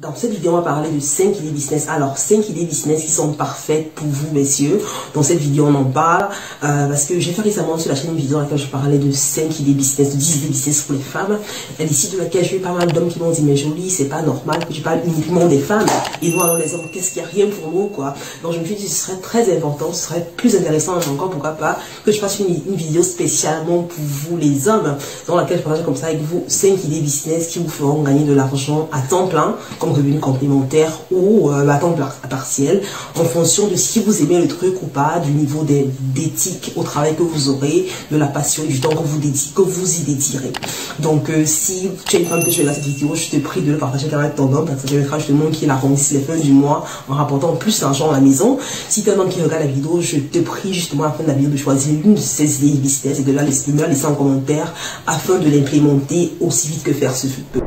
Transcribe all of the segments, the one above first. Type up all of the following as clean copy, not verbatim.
Dans cette vidéo, on va parler de 5 idées business. Alors, 5 idées business qui sont parfaites pour vous, messieurs. Dans cette vidéo, on en parle parce que j'ai fait récemment sur la chaîne une vidéo dans laquelle je parlais de 5 idées business, de 10 idées business pour les femmes. Et ici, de laquelle j'ai eu pas mal d'hommes qui m'ont dit, mais Jolie, c'est pas normal que tu parles uniquement des femmes. Et nous, alors les hommes, qu'est-ce qu'il y a rien pour nous, quoi. Donc, je me suis dit, ce serait très important, ce serait plus intéressant encore, pourquoi pas, que je fasse une vidéo spécialement pour vous, les hommes, dans laquelle je partage comme ça avec vous 5 idées business qui vous feront gagner de l'argent à temps plein, comme revenu complémentaire ou à temps partiel, en fonction de si vous aimez le truc ou pas, du niveau d'éthique au travail que vous aurez, de la passion et du temps que vous y dédierez. Donc si tu es une femme que tu regardes cette vidéo, je te prie de le partager avec ton homme, parce que ça permettra justement qu'il arrondisse les fins du mois en rapportant plus d'argent à la maison. Si tu es un homme qui regarde la vidéo, je te prie justement à la fin de la vidéo de choisir l'une de ces idées business et de la laisser en commentaire afin de l'implémenter aussi vite que faire se peut.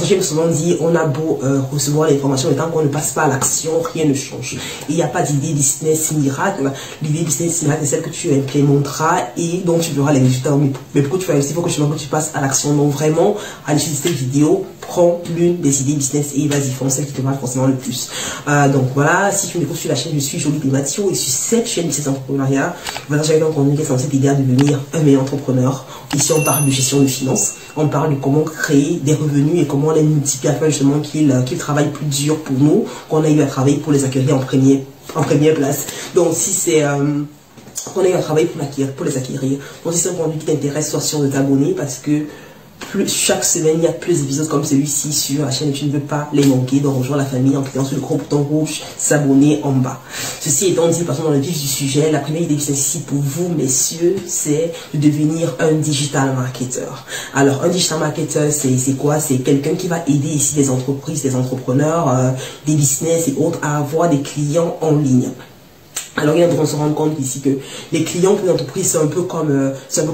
J'aime souvent dire, on a beau recevoir l'information, mais tant qu'on ne passe pas à l'action, rien ne change. Il n'y a pas d'idée business miracle. L'idée business miracle, c'est celle que tu implémenteras et donc tu verras les résultats. Mais pour que tu fasses aussi, il faut que tu passes à l'action. Donc vraiment, à l'issue de cette vidéo, prends l'une des idées business et vas-y, fonce celle qui te marche forcément le plus. Donc voilà, si tu m'écoutes sur la chaîne, je suis Jolie Mathieu et sur cette chaîne Business Entrepreneuriat, voilà, j'ai un contenu qui est censé t'aider à devenir un meilleur entrepreneur. Ici, on parle de gestion de finances, on parle de comment créer des revenus et comment les multiplier afin justement qu'ils travaillent plus dur pour nous, qu'on a eu à travailler pour les acquérir en première place. Donc si c'est qu'on a eu à travailler pour les acquérir. Donc si c'est un contenu qui t'intéresse, sois sûr de t'abonner parce que chaque semaine, il y a plus d'épisodes comme celui-ci sur la chaîne et tu ne veux pas les manquer. Donc rejoins la famille en cliquant sur le gros bouton rouge, s'abonner en bas. Ceci étant dit, passons dans le vif du sujet. La première idée business ici pour vous, messieurs, c'est de devenir un digital marketer. Alors, un digital marketer, c'est quoi? C'est quelqu'un qui va aider ici des entreprises, des entrepreneurs, des business et autres à avoir des clients en ligne. Alors il faut se rendre compte ici que les clients pour l'entreprise c'est un peu comme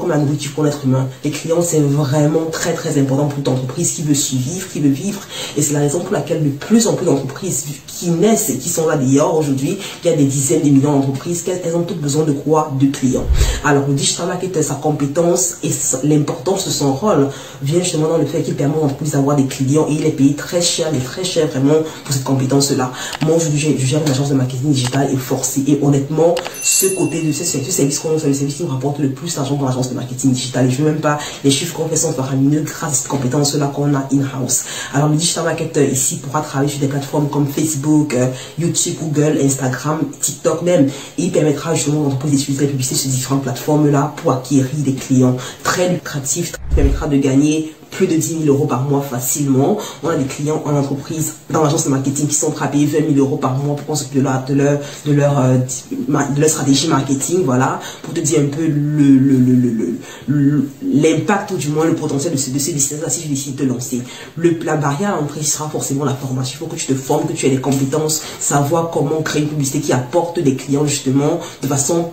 la nourriture pour l'être humain. Les clients c'est vraiment très important pour l'entreprise qui veut survivre, qui veut vivre, et c'est la raison pour laquelle de plus en plus d'entreprises qui naissent et qui sont là d'ailleurs aujourd'hui, il y a des dizaines de millions d'entreprises, elles ont toutes besoin de quoi? De clients. Alors le digital marketer, sa compétence et l'importance de son rôle vient justement dans le fait qu'il permet à l'entreprise d'avoir des clients et il est payé très cher, mais très cher vraiment pour cette compétence-là. Moi aujourd'hui je gère une agence de marketing digital et forcé et honnêtement, ce côté de ce service qu'on fait, le service qui nous rapporte le plus d'argent dans l'agence de marketing digital. Et je ne veux même pas les chiffres qu'on fait sont faramineux grâce à cette compétence-là qu'on a in-house. Alors, le digital marketer ici pourra travailler sur des plateformes comme Facebook, YouTube, Google, Instagram, TikTok même. Et il permettra justement aux entreprises d'utiliser la publicité sur ces différentes plateformes-là pour acquérir des clients très lucratifs, qui permettra de gagner plus de 10 000 € par mois facilement. On a des clients en entreprise dans l'agence de marketing qui sont prêts à payer 20 000 € par mois pour qu'on s'occupe de leur stratégie marketing, voilà, pour te dire un peu l'impact ou du moins le potentiel de ces business-là si tu décides de te lancer. La barrière à l'entrée sera forcément la formation. Il faut que tu te formes, que tu aies des compétences, savoir comment créer une publicité qui apporte des clients justement de façon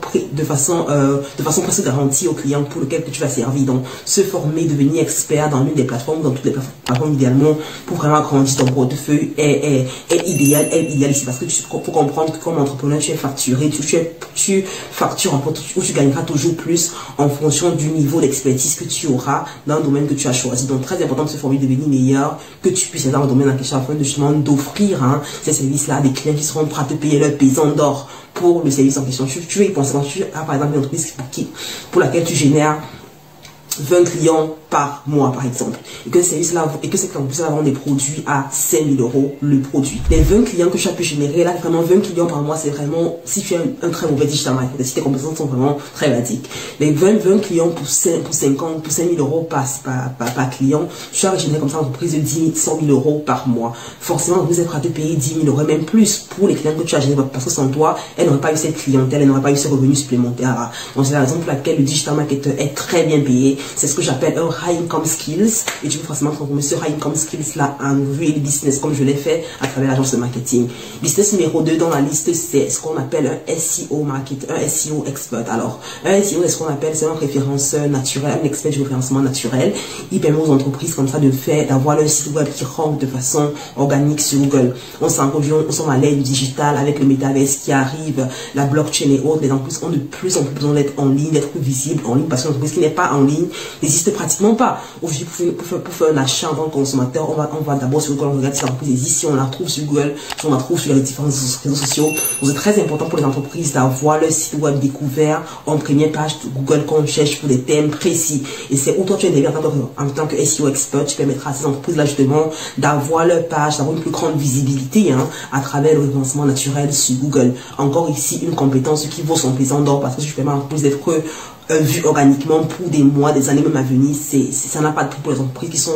presque garantie aux clients pour lesquels tu vas servir. Donc, se former, devenir expert dans des plateformes, dans toutes les plateformes idéalement pour vraiment agrandir ton portefeuille est idéal ici parce que tu faut comprendre que comme entrepreneur tu es facturé, tu factures ou tu gagneras toujours plus en fonction du niveau d'expertise que tu auras dans le domaine que tu as choisi. Donc très important de se former, de devenir meilleur, que tu puisses être dans le domaine en question afin de justement d'offrir ces services-là à des clients qui seront prêts à te payer leur pesant d'or pour le service en question. Tu veux y penser quand tu as par exemple une entreprise pour laquelle tu génères 20 clients par mois par exemple, et que cette entreprise vend des produits à 5 000 € le produit. Les 20 clients que tu as pu générer, là vraiment 20 clients par mois, c'est vraiment, si tu es un très mauvais digital marketer, si tes compétences sont vraiment très basiques, les 20 clients pour 5 000 € par client, tu as généré comme ça une entreprise de 100 000 € par mois. Forcément, vous êtes prêt à te payer 10 000 € même plus pour les clients que tu as générés, parce que sans toi, elle n'aurait pas eu cette clientèle, elle n'aurait pas eu ces revenus supplémentaires. Donc c'est la raison pour laquelle le digital marketer est très bien payé. C'est ce que j'appelle un high income skills et tu veux forcément transformer ce high income skills là en real business comme je l'ai fait à travers l'agence de marketing. Business numéro 2 dans la liste, c'est ce qu'on appelle un SEO un SEO expert. Alors, un SEO, c'est ce qu'on appelle, c'est un référenceur naturel, un expert du référencement naturel. Il permet aux entreprises comme ça d'avoir leur site web qui rank de façon organique sur Google. On s'en revient, on s'en à l'ère du digital avec le métaverse qui arrive, la blockchain et autres. Les entreprises ont de plus en plus besoin d'être en ligne, d'être visibles en ligne parce qu'une entreprise qui n'est pas en ligne n'existe pratiquement pas. Aujourd'hui, pour faire un achat en tant que consommateur, on va d'abord sur Google, on regarde si l'entreprise existe, si on la trouve sur Google, si on la trouve sur les différents réseaux sociaux. Donc c'est très important pour les entreprises d'avoir leur site web découvert en première page de Google quand on cherche pour des thèmes précis. Et c'est où toi tu interviens en tant que SEO expert, tu permettras à ces entreprises-là justement d'avoir leur page, d'avoir une plus grande visibilité à travers le référencement naturel sur Google. Encore ici, une compétence qui vaut son pesant d'or parce que je permets à l'entreprise d'être vu organiquement pour des mois, des années même à venir. Ça n'a pas de prix pour les entreprises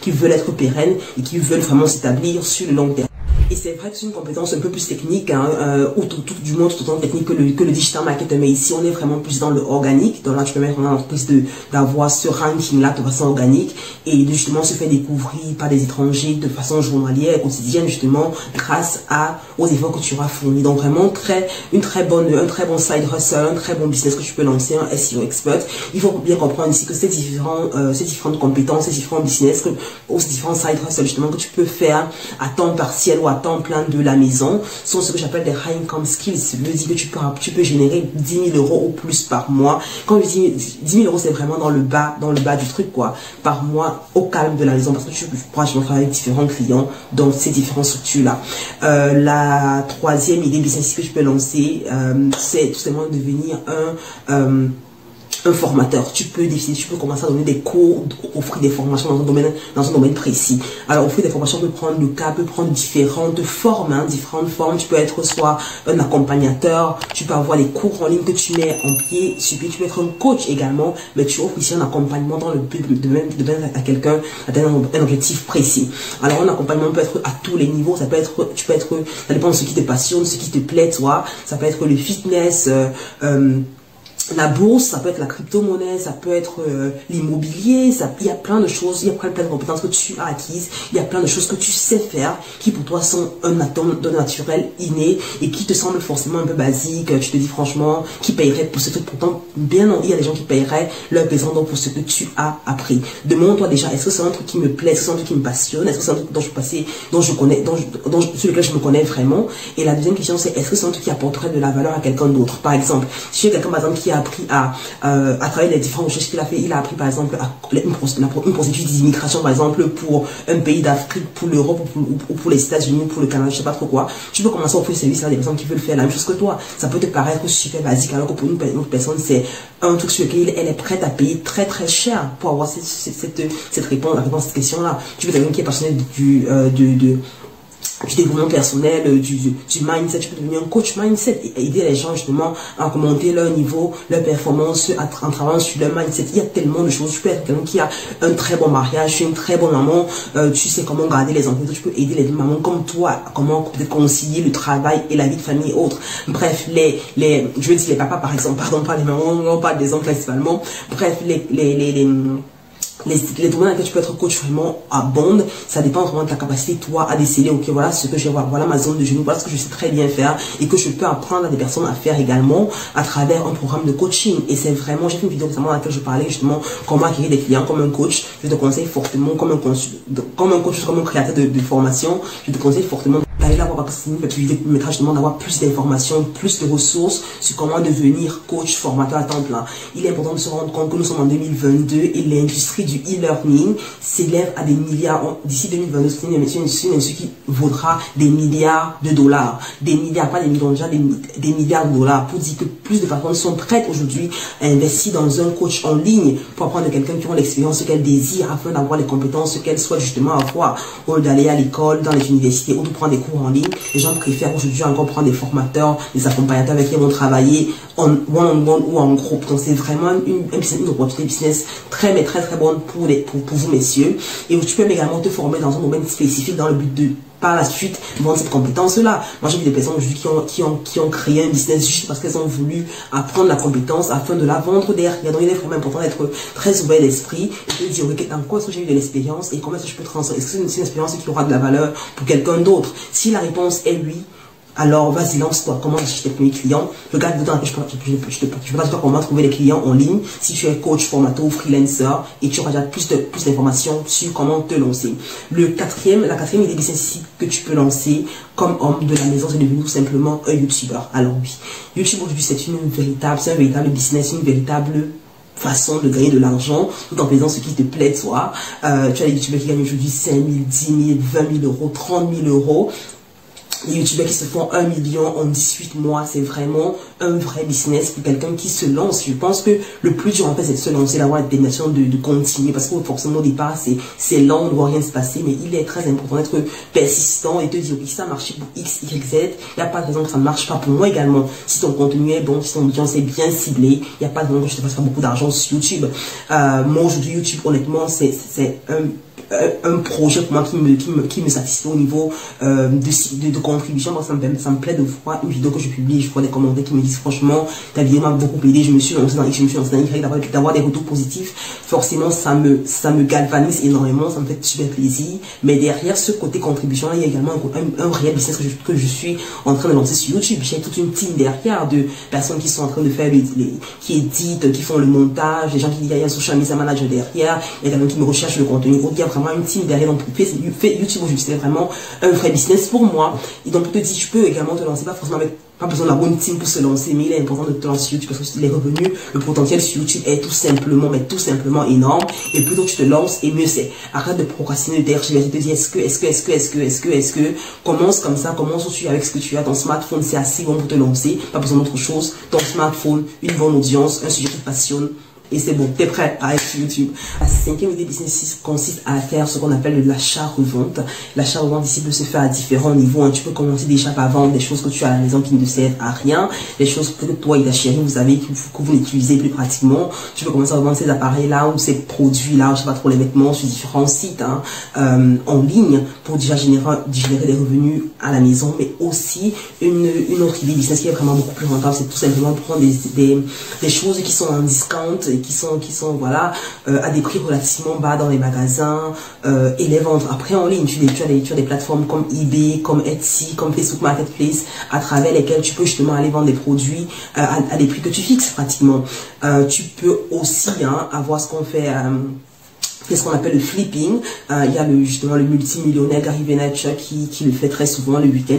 qui veulent être pérennes et qui veulent vraiment s'établir sur le long terme. Et c'est vrai que c'est une compétence un peu plus technique, ou tout du moins tout autant technique que le digital marketing. Mais ici, on est vraiment plus dans le organique. Donc là, tu permets vraiment à l'entreprise d'avoir ce ranking-là de façon organique et de justement se faire découvrir par des étrangers de façon journalière et quotidienne, justement, grâce aux efforts que tu auras fournis. Donc vraiment, un très bon side hustle, un très bon business que tu peux lancer, un SEO expert. Il faut bien comprendre ici que ces différentes compétences, ces différents business, ces différents side hustle, justement, que tu peux faire à temps partiel ou à temps plein de la maison sont ce que j'appelle des high income skills. Ça veut dire que tu peux générer 10 000 euros ou plus par mois. Quand je dis 10 000 euros, c'est vraiment dans le bas du truc, quoi, par mois au calme de la maison, parce que tu pourras travailler avec différents clients dans ces différentes structures-là. La troisième idée business que je peux lancer, c'est tout simplement devenir un formateur. Tu peux commencer à donner des cours, offrir des formations dans un domaine précis. Alors, offrir des formations peut prendre le cas, peut prendre différentes formes, différentes formes. Tu peux être soit un accompagnateur, tu peux avoir des cours en ligne que tu mets en pied, tu peux être un coach également, mais tu offres ici un accompagnement dans le but de mettre à quelqu'un atteindre un objectif précis. Alors, un accompagnement peut être à tous les niveaux. Ça dépend de ce qui te passionne, ce qui te plaît, toi. Ça peut être le fitness, la bourse, ça peut être la crypto-monnaie, ça peut être l'immobilier, il y a plein de choses, il y a plein de compétences que tu as acquises, il y a plein de choses que tu sais faire qui pour toi sont un atome de naturel inné et qui te semblent forcément un peu basiques. Tu te dis franchement, qui paierait pour ce truc? Pourtant, bien non, il y a des gens qui paieraient leur pesant pour ce que tu as appris. Demande-toi déjà, est-ce que c'est un truc qui me plaît, est-ce que c'est un truc qui me passionne, est-ce que c'est un truc sur lequel je me connais vraiment? Et la deuxième question, c'est est-ce que c'est un truc qui apporterait de la valeur à quelqu'un d'autre? Par exemple, si j'ai quelqu'un par exemple qui a appris à travers les différentes recherches qu'il a fait, il a appris par exemple une procédure d'immigration par exemple pour un pays d'Afrique, pour l'Europe ou pour les États-Unis, pour le Canada, je sais pas trop quoi. Tu peux commencer à offrir ce service à des personnes qui veulent faire la même chose que toi. Ça peut te paraître super basique alors que pour une autre personne c'est un truc sur lequel elle est prête à payer très très cher pour avoir cette réponse à cette question là. Tu veux quelqu'un qui est passionné du développement personnel, du mindset, tu peux devenir un coach mindset et aider les gens justement à augmenter leur niveau, leur performance en travaillant sur leur mindset. Il y a tellement de choses. Tu peux être quelqu'un qui a un très bon mariage, une très bonne maman, tu sais comment garder les enfants, tu peux aider les mamans comme toi, comment concilier le travail et la vie de famille et autres. Bref, je veux dire les papas par exemple, pardon, pas les mamans, on parle des oncles principalement. Bref, les domaines dans lesquels tu peux être coach vraiment abondent, ça dépend vraiment de ta capacité, toi, à déceler, ok, voilà ce que je vais voir, voilà ma zone de génie, voilà ce que je sais très bien faire et que je peux apprendre à des personnes à faire également à travers un programme de coaching. Et c'est vraiment, j'ai fait une vidéo récemment dans laquelle je parlais justement comment acquérir des clients comme un coach. Je te conseille fortement, comme un coach, comme un créateur de formation, je te conseille fortement d'aller là voir parce que cette vidéo permettra justement d'avoir plus d'informations, plus de ressources sur comment devenir coach, formateur à temps plein. Il est important de se rendre compte que nous sommes en 2022 et l'industrie du e-learning s'élève à des milliards. D'ici 2022, c'est une industrie qui vaudra des milliards de dollars. Des milliards, pas des millions de dollars, des milliards de dollars. Pour dire que plus de personnes sont prêtes aujourd'hui à investir dans un coach en ligne pour apprendre de quelqu'un qui a l'expérience qu'elle désire afin d'avoir les compétences qu'elle souhaite justement avoir. Au lieu d'aller à l'école, dans les universités ou de prendre des cours en ligne, les gens préfèrent aujourd'hui encore prendre des formateurs, des accompagnateurs avec qui ils vont travailler en one-on-one ou en groupe. Donc c'est vraiment une opportunité business très bonne pour vous messieurs. Et tu peux également te former dans un domaine spécifique dans le but de par la suite vendre cette compétence-là. Moi, j'ai vu des personnes aujourd'hui qui ont créé un business juste parce qu'elles ont voulu apprendre la compétence afin de la vendre derrière. Donc, il est vraiment important d'être très ouvert d'esprit et de dire, ok, dans quoi est-ce que j'ai eu de l'expérience et comment est-ce que je peux transformer? Est-ce que c'est une expérience qui aura de la valeur pour quelqu'un d'autre? Si la réponse est oui, alors vas-y, lance-toi. Comment acheter tes premiers clients? Regarde dedans, je peux pas dire comment trouver les clients en ligne si tu es coach, formateur ou freelancer et tu auras déjà plus d'informations sur comment te lancer. La quatrième idée business que tu peux lancer comme homme de la maison, c'est devenu tout simplement un YouTuber. Alors oui, YouTube aujourd'hui c'est un véritable business, une véritable façon de gagner de l'argent tout en faisant ce qui te plaît toi. Tu as des youtubeurs qui gagnent aujourd'hui 5 000, 10 000, 20 000 euros, 30 000 euros. Les youtubeurs qui se font 1 million en 18 mois, c'est vraiment un vrai business pour quelqu'un qui se lance. Je pense que le plus dur en fait c'est de se lancer, d'avoir la détermination de continuer, parce que forcément au départ c'est lent, on ne voit rien se passer, mais il est très important d'être persistant et te dire oui, ça a marché pour X, Y, Z, il n'y a pas de raison que ça ne marche pas pour moi également. Si ton contenu est bon, si ton audience est bien ciblée, il n'y a pas de raison que je te fasse pas beaucoup d'argent sur YouTube. Moi aujourd'hui YouTube honnêtement c'est un projet pour moi qui me satisfait au niveau de contribution. Moi, ça me plaît de voir une vidéo que je publie, je vois des commentaires qui me disent franchement ta vidéo m'a beaucoup aidé, je me suis lancé dans X, je me suis lancé dans Y, d'avoir des retours positifs, forcément ça me galvanise énormément, ça me fait super plaisir. Mais derrière ce côté contribution là, il y a également un réel business que je suis en train de lancer sur YouTube. J'ai toute une team derrière de personnes qui sont en train de faire qui éditent, qui font le montage, des gens qui y a un social media manager derrière, il y a des gens qui me recherchent le contenu, il y a vraiment une team derrière. Donc YouTube aujourd'hui c'est vraiment un vrai business pour moi. Et donc te dis, tu peux également te lancer, pas forcément avec pas besoin d'avoir une team pour se lancer, mais il est important de te lancer sur YouTube parce que les revenus, le potentiel sur YouTube est tout simplement énorme. Et plus tôt tu te lances, et mieux c'est. Arrête de procrastiner, de tergiverser, te dis est-ce que, commence comme ça, commence aussi avec ce que tu as. Ton smartphone c'est assez bon pour te lancer, pas besoin d'autre chose. Ton smartphone, une bonne audience, un sujet qui te passionne. Et c'est bon, t'es prêt à être sur YouTube. La cinquième idée business consiste à faire ce qu'on appelle de l'achat-revente. L'achat-revente ici peut se faire à différents niveaux. Tu peux commencer déjà par vendre des choses que tu as à la maison qui ne te servent à rien. Des choses que toi et ta chérie, vous avez, que vous n'utilisez plus pratiquement. Tu peux commencer à vendre ces appareils-là ou ces produits-là, je sais pas trop, les vêtements sur différents sites en ligne pour déjà générer des revenus à la maison. Mais aussi, une autre idée business qui est vraiment beaucoup plus rentable, c'est tout simplement prendre des choses qui sont en discount, qui sont voilà à des prix relativement bas dans les magasins et les vendre après en ligne. Tu as des plateformes comme eBay, comme Etsy, comme Facebook Marketplace à travers lesquelles tu peux justement aller vendre des produits à des prix que tu fixes pratiquement. Tu peux aussi avoir ce qu'on fait c'est ce qu'on appelle le flipping. Il y a justement le multimillionnaire Gary Vaynerchuk qui le fait très souvent le week-end.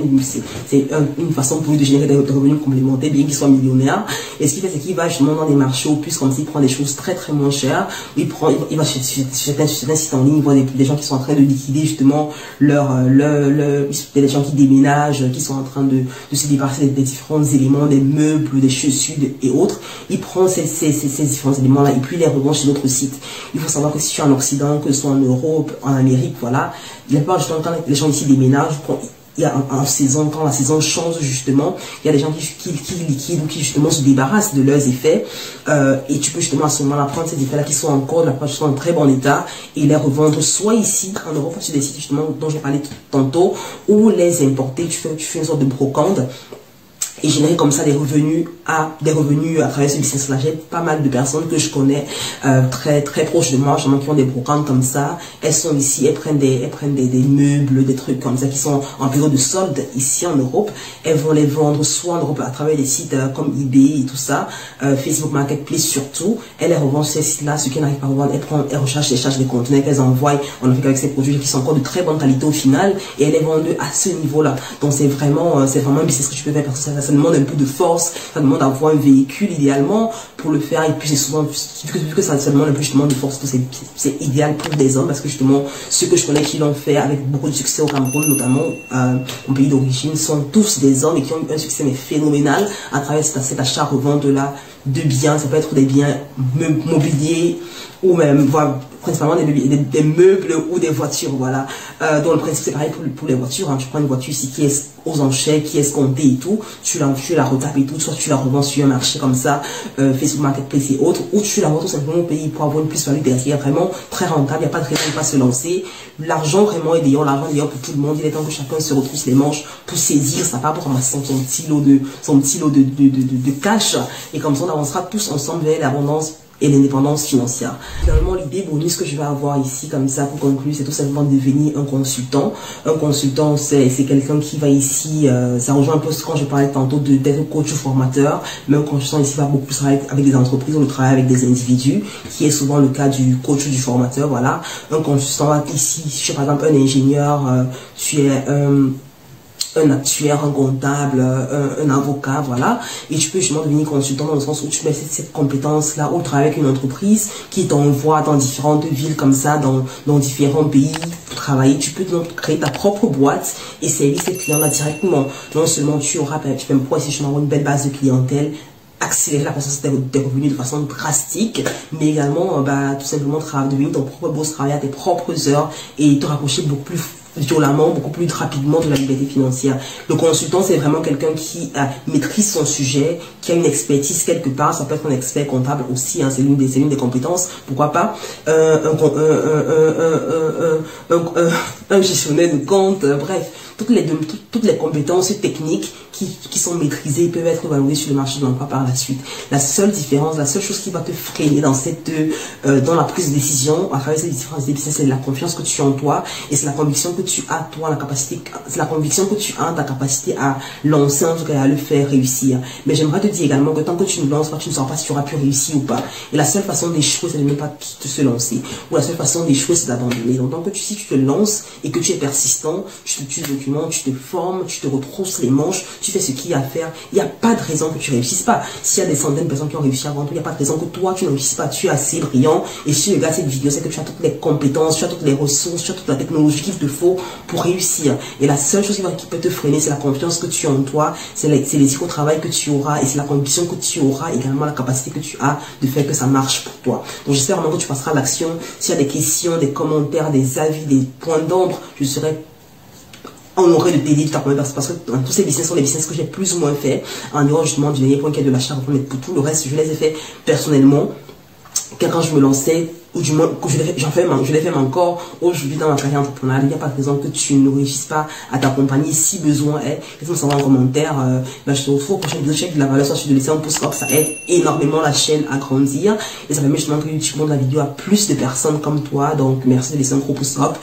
C'est une façon pour lui de générer des revenus complémentaires, bien qu'il soit millionnaire. Et ce qu'il fait, c'est qu'il va justement dans des marchés aux puces, comme s'il prend des choses très moins chères. Il va sur certains sites en ligne, il voit des gens qui sont en train de liquider justement des gens qui déménagent, qui sont en train de se débarrasser des différents éléments, des meubles, des chaussures et autres. Il prend ces différents éléments-là et puis il les revend chez d'autres sites. Il faut savoir que si tu es en Occident, que ce soit en Europe, en Amérique, voilà, la plupart du temps, quand les gens ici déménagent, il y a en saison, quand la saison change justement, il y a des gens qui liquident ou qui justement se débarrassent de leurs effets et tu peux justement à ce moment-là prendre ces effets-là qui sont encore de la plupart du temps en très bon état et les revendre soit ici en Europe, sur des sites justement dont je parlais tantôt, ou les importer, tu fais une sorte de brocante et générer comme ça des revenus à travers ce business-là. J'ai pas mal de personnes que je connais très proches de moi, justement, qui ont des brocantes comme ça. Elles sont ici, elles prennent des meubles, des trucs comme ça qui sont en période de solde ici en Europe. Elles vont les vendre soit en Europe à travers des sites comme eBay et tout ça, Facebook Marketplace surtout. Elles les revendent sur ces sites-là, ceux qui n'arrivent pas à revendre, elles rechargent des conteneurs qu'elles envoient en Afrique avec ces produits qui sont encore de très bonne qualité au final et elles les vendent à ce niveau-là. Donc c'est vraiment un business que tu peux faire parce que ça demande un peu de force, ça demande d'avoir un véhicule idéalement pour le faire et puis c'est souvent, vu que ça demande un peu justement de force, c'est idéal pour des hommes parce que justement ceux que je connais qui l'ont fait avec beaucoup de succès au Cameroun notamment, mon pays d'origine, sont tous des hommes et qui ont eu un succès mais phénoménal à travers cet achat-revente là de biens. Ça peut être des biens mobiliers ou même principalement des meubles ou des voitures, voilà. Donc le principe c'est pareil pour les voitures. Tu prends une voiture ici qui est aux enchères qui est escomptée et tout, tu la retapes et tout, soit tu la revends sur un marché comme ça, Facebook Marketplace et autres, ou tu la vends tout simplement au pays pour avoir une plus-value derrière, vraiment très rentable, il n'y a pas de raison de ne pas se lancer. L'argent vraiment est l'argent d'ailleurs pour tout le monde, il est temps que chacun se retrousse les manches pour saisir sa part, pour ramasser son petit lot de cash, et comme ça on avancera tous ensemble vers l'abondance et l'indépendance financière. Finalement, l'idée bonus que je vais avoir ici, comme ça, pour conclure, c'est tout simplement de devenir un consultant. Un consultant, c'est quelqu'un qui va ici, ça rejoint un peu ce quand je parlais tantôt d'être coach ou formateur, mais un consultant ici va beaucoup plus travailler avec des entreprises, on travaille avec des individus, qui est souvent le cas du coach ou du formateur, voilà. Un consultant ici, je suis par exemple un ingénieur, tu es un actuaire, un comptable, un avocat, voilà. Et tu peux justement devenir consultant dans le sens où tu mets cette compétence-là, ou travailler avec une entreprise qui t'envoie dans différentes villes comme ça, dans différents pays pour travailler. Tu peux donc créer ta propre boîte et servir ces clients-là directement. Non seulement tu auras, tu peux pouvoir essayer d'avoir une belle base de clientèle, accélérer la croissance des revenus de façon drastique, mais également tout simplement devenir ton propre boss, travailler à tes propres heures et te rapprocher beaucoup plus violemment, beaucoup plus rapidement de la liberté financière. Le consultant, c'est vraiment quelqu'un qui maîtrise son sujet, qui a une expertise quelque part. Ça peut être un expert comptable aussi, hein, c'est l'une des compétences, pourquoi pas un gestionnaire de compte, bref, toutes les compétences techniques qui sont maîtrisées peuvent être valorisées sur le marché de l'emploi par la suite. La seule différence, la seule chose qui va te freiner dans dans la prise de décision à travers ces différences des business, c'est la confiance que tu as en toi, et c'est la conviction que tu as toi, c'est la conviction que tu as en ta capacité à lancer un truc et à le faire réussir. Mais j'aimerais te dire également que tant que tu ne lances pas, tu ne sauras pas si tu auras pu réussir ou pas. Et la seule façon d'échouer, c'est de ne pas se lancer. Ou la seule façon d'échouer, c'est d'abandonner. Donc, si tu te lances et que tu es persistant, tu te documentes, tu te formes, tu te retrousses les manches, tu fais ce qu'il y a à faire, il n'y a pas de raison que tu ne réussisses pas. S'il y a des centaines de personnes qui ont réussi avant toi, il n'y a pas de raison que toi, tu ne réussisses pas. Tu es assez brillant, et si tu regardes cette vidéo, c'est que tu as toutes les compétences, tu as toutes les ressources, tu as toute la technologie qu'il te faut pour réussir. Et la seule chose qui peut te freiner, c'est la confiance que tu as en toi, c'est l'éthique au travail que tu auras, et c'est la conviction que tu auras, également la capacité que tu as de faire que ça marche pour toi. Donc j'espère vraiment que tu passeras à l'action. S'il y a des questions, des commentaires, des avis, des points d'ombre, je serai honoré de t'aider, parce que tous ces business sont des business que j'ai plus ou moins fait, en dehors justement du dernier point qui est de l'achat, pour tout le reste, je les ai fait personnellement, quand je me lançais, ou du moins, je l'ai fait encore aujourd'hui dans ma carrière entrepreneuriale. Il n'y a pas de raison que tu ne réussisses pas à t'accompagner si besoin est. Laisse-moi savoir en commentaire. Je te retrouve au prochain vidéo. Check de la valeur, soit tu de laisser un pouce up, ça aide énormément la chaîne à grandir. Et ça permet justement que YouTube montre la vidéo à plus de personnes comme toi. Donc, merci de laisser un gros pouce up.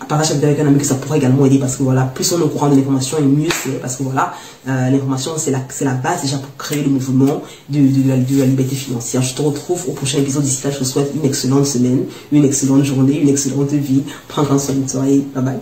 Partage cette vidéo avec un ami que ça pourrait également aider, parce que voilà, plus on est au courant de l'information et mieux c'est, parce que voilà, l'information c'est la base déjà pour créer le mouvement de la liberté financière. Je te retrouve au prochain épisode. D'ici là, je te souhaite une excellente semaine, une excellente journée, une excellente vie. Prends grand soin de toi et bye bye.